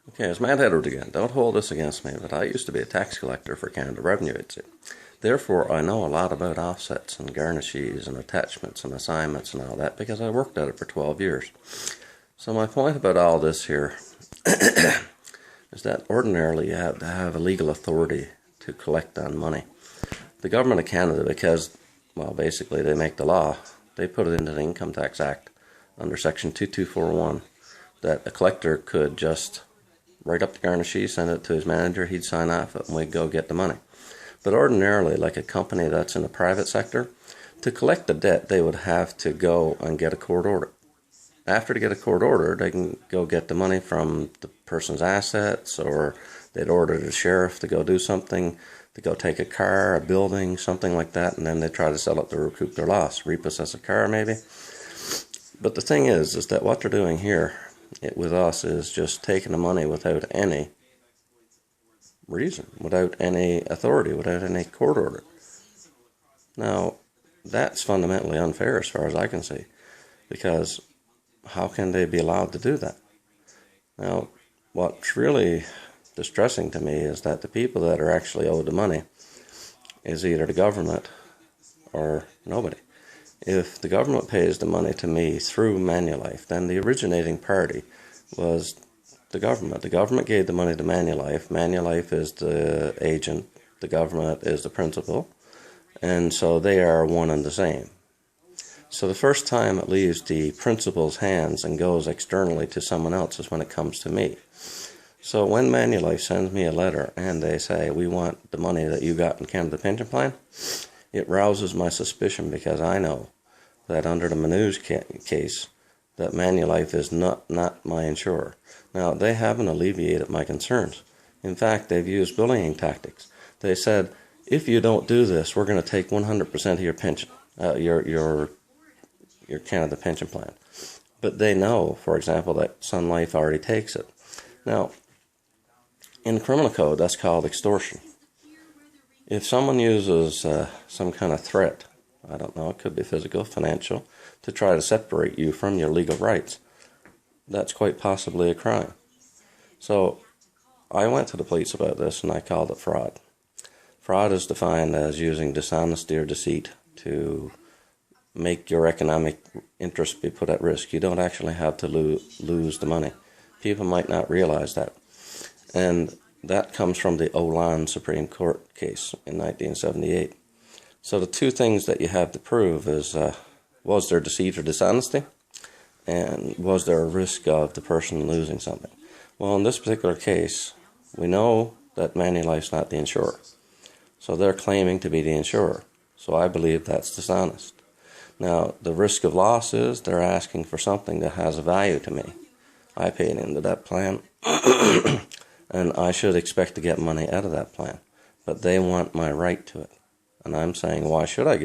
Okay, it's Matt Edward again. Don't hold this against me, but I used to be a tax collector for Canada Revenue Agency. Therefore, I know a lot about offsets and garnishes and attachments and assignments and all that because I worked at it for 12 years. So my point about all this here is that ordinarily you have to have a legal authority to collect on money. The Government of Canada, because, well, basically they make the law, they put it into the Income Tax Act under Section 2241 that a collector could just write up the garnishee, send it to his manager, he'd sign off it, and we'd go get the money. But ordinarily, like a company that's in the private sector, to collect the debt, they would have to go and get a court order. After they get a court order, they can go get the money from the person's assets, or they'd order the sheriff to go do something, to go take a car, a building, something like that, and then they try to sell it to recoup their loss, repossess a car maybe. But the thing is that what they're doing here with us is just taking the money without any reason, without any authority, without any court order. Now, that's fundamentally unfair as far as I can see, because how can they be allowed to do that? Now, what's really distressing to me is that the people that are actually owed the money is either the government or nobody. If the government pays the money to me through Manulife, then the originating party was the government. The government gave the money to Manulife. Manulife is the agent. The government is the principal. And so they are one and the same. So the first time it leaves the principal's hands and goes externally to someone else is when it comes to me. So when Manulife sends me a letter and they say, we want the money that you got in Canada Pension Plan, it rouses my suspicion because I know that under the Manus case, that Manulife is not my insurer. Now, they haven't alleviated my concerns. In fact, they've used bullying tactics. They said, if you don't do this, we're going to take 100% of your pension, your Canada Pension Plan. But they know, for example, that Sun Life already takes it. Now, in the criminal code, that's called extortion. If someone uses some kind of threat, I don't know, it could be physical, financial, to try to separate you from your legal rights, that's quite possibly a crime. So I went to the police about this and I called it fraud. Fraud is defined as using dishonesty or deceit to make your economic interest be put at risk. You don't actually have to lose the money. People might not realize that. And that comes from the Olan Supreme Court case in 1978. So the two things that you have to prove is, was there deceit or dishonesty? And was there a risk of the person losing something? Well, in this particular case, we know that Manulife's not the insurer. So they're claiming to be the insurer. So I believe that's dishonest. Now, the risk of loss is they're asking for something that has a value to me. I paid into that plan, and I should expect to get money out of that plan. But they want my right to it. And I'm saying, why should I give